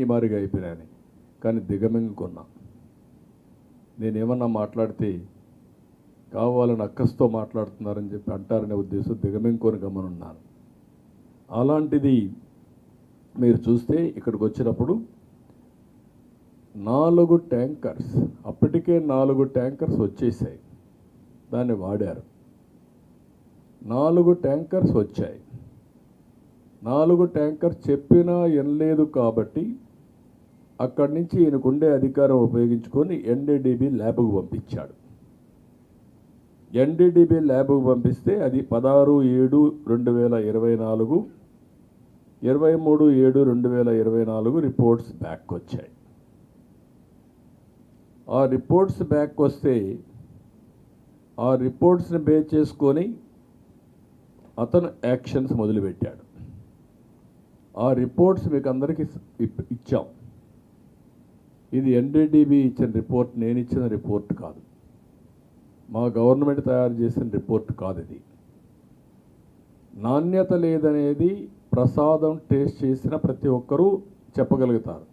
ఈ మారిగా అయిపోయినాయని. కానీ దిగమింగుకున్నా. నేనేమన్నా మాట్లాడితే కావాలని అక్కస్తో మాట్లాడుతున్నారని చెప్పి అంటారనే ఉద్దేశం దిగమింగుకొని గమనున్నాను. అలాంటిది మీరు చూస్తే ఇక్కడికి వచ్చినప్పుడు 4 ట్యాంకర్స్, అప్పటికే 4 ట్యాంకర్స్ వచ్చేసాయి, దాన్ని వాడారు. 4 ట్యాంకర్స్ వచ్చాయి. 4 ట్యాంకర్స్ చెప్పినా వినలేదు కాబట్టి అక్కడి నుంచి ఈయనకుండే అధికారం ఉపయోగించుకొని ఎన్డీడీబీ ల్యాబ్కు పంపించాడు. ఎన్డీడీబీ ల్యాబ్కు పంపిస్తే అది 16/7/2024, 23/7/2024 రిపోర్ట్స్ బ్యాక్ వచ్చాయి. ఆ రిపోర్ట్స్ బ్యాక్ వస్తే ఆ రిపోర్ట్స్ని బేస్ చేసుకొని అతను యాక్షన్స్ మొదలుపెట్టాడు. ఆ రిపోర్ట్స్ మీకు అందరికీ ఇచ్చాం. ఇది ఎన్డీడీబీ ఇచ్చిన రిపోర్ట్, నేను ఇచ్చిన రిపోర్ట్ కాదు, మా గవర్నమెంట్ తయారు చేసిన రిపోర్ట్ కాదు. ఇది నాణ్యత లేదనేది ప్రసాదం టేస్ట్ చేసిన ప్రతి ఒక్కరూ చెప్పగలుగుతారు.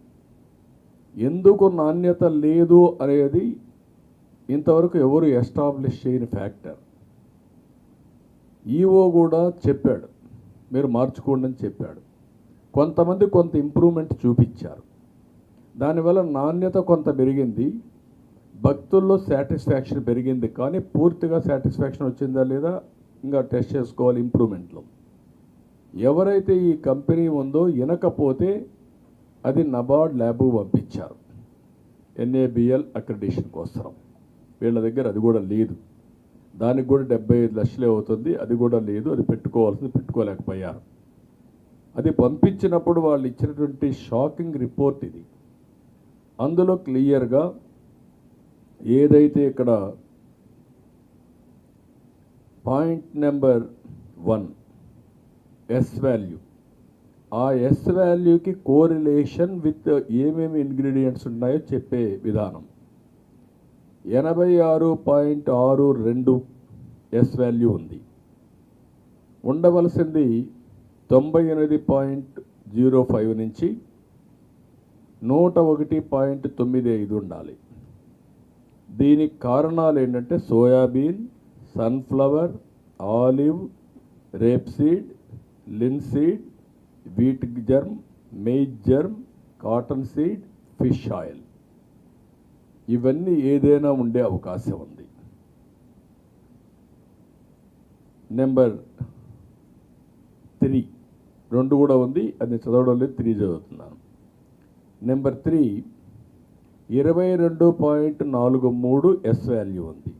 ఎందుకు నాణ్యత లేదు అనేది ఇంతవరకు ఎవరు ఎస్టాబ్లిష్ చేయని ఫ్యాక్టర్. ఈఓ కూడా చెప్పాడు, మీరు మార్చుకోండి అని చెప్పాడు. కొంతమంది కొంత ఇంప్రూవ్మెంట్ చూపించారు. దానివల్ల నాణ్యత కొంత పెరిగింది, భక్తుల్లో సాటిస్ఫాక్షన్ పెరిగింది. కానీ పూర్తిగా సాటిస్ఫాక్షన్ వచ్చిందా లేదా ఇంకా టెస్ట్ చేసుకోవాలి ఇంప్రూవ్మెంట్లో. ఎవరైతే ఈ కంపెనీ ఉందో వినకపోతే అది నబార్డ్ ల్యాబ్ పంపించారు ఎన్ఏబిఎల్ అక్రిడిషన్ కోసం. వీళ్ళ దగ్గర అది కూడా లేదు. దానికి కూడా 75 లక్షలే అవుతుంది. అది కూడా లేదు. అది పెట్టుకోవాల్సింది పెట్టుకోలేకపోయారు. అది పంపించినప్పుడు వాళ్ళు ఇచ్చినటువంటి షాకింగ్ రిపోర్ట్ ఇది. అందులో క్లియర్గా ఏదైతే ఇక్కడ పాయింట్ నెంబర్ 1 ఎస్ వాల్యూ, ఆ ఎస్ వాల్యూకి కోరిలేషన్ విత్ ఏమేమి ఇంగ్రీడియంట్స్ ఉన్నాయో చెప్పే విధానం. 86.62 ఎస్ వాల్యూ ఉంది. ఉండవలసింది 98.05 నుంచి 101.95 ఉండాలి. దీనికి కారణాలు ఏంటంటే soybean, sunflower, olive, rapeseed, linseed, wheat germ, maize germ, cotton seed, fish oil. ఇవన్నీ ఏదైనా ఉండే అవకాశం ఉంది. నెంబర్ 3 2 కూడా ఉంది, అది చదవడం లేదు, 3 చదువుతున్నాను. నెంబర్ 3 22.43 ఎస్ వాల్యూ ఉంది.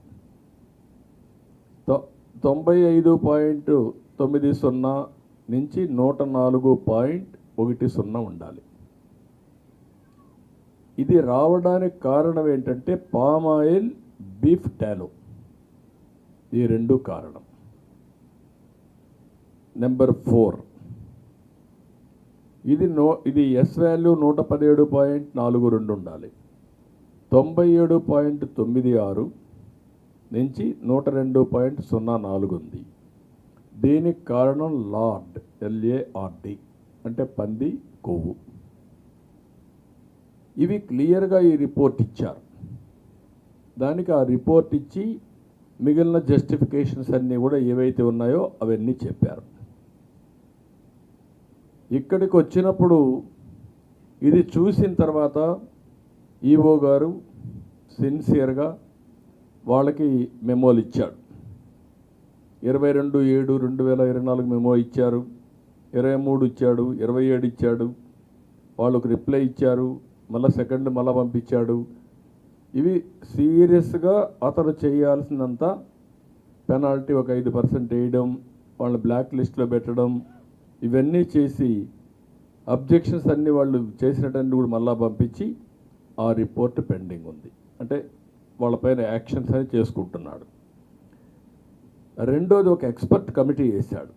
95.90 నుంచి 104.10 ఉండాలి. ఇది రావడానికి కారణం ఏంటంటే పామ్ ఆయిల్, బీఫ్ టాలో, ఈ 2 కారణం. నెంబర్ 4 ఇది ఎస్ వాల్యూ 117.42 ఉండాలి. 97.96 నుంచి 102.04 ఉంది. దీనికి కారణం లార్డ్, LARD అంటే పంది కొవ్వు. ఇవి క్లియర్గా ఈ రిపోర్ట్ ఇచ్చారు. దానికి ఆ రిపోర్ట్ ఇచ్చి మిగిలిన జస్టిఫికేషన్స్ అన్నీ కూడా ఏవైతే ఉన్నాయో అవన్నీ చెప్పారు. ఇక్కడికి వచ్చినప్పుడు ఇది చూసిన తర్వాత ఈఓ గారు సిన్సియర్గా వాళ్ళకి మెమోలు ఇచ్చాడు. 22/7/2024 మెమో ఇచ్చారు, 23 ఇచ్చాడు, 27 ఇచ్చాడు. వాళ్ళకు రిప్లై ఇచ్చారు, మళ్ళీ సెకండ్ మళ్ళీ పంపించాడు. ఇవి సీరియస్గా అతను చేయాల్సినంత పెనాల్టీ ఒక 5% వేయడం, వాళ్ళని బ్లాక్ లిస్ట్లో పెట్టడం, ఇవన్నీ చేసి అబ్జెక్షన్స్ అన్నీ వాళ్ళు చేసినట్టు కూడా మళ్ళీ పంపించి ఆ రిపోర్ట్ పెండింగ్ ఉంది. అంటే వాళ్ళపైన యాక్షన్స్ అని చేసుకుంటున్నాడు. రెండోది ఒక ఎక్స్పర్ట్ కమిటీ వేశాడు.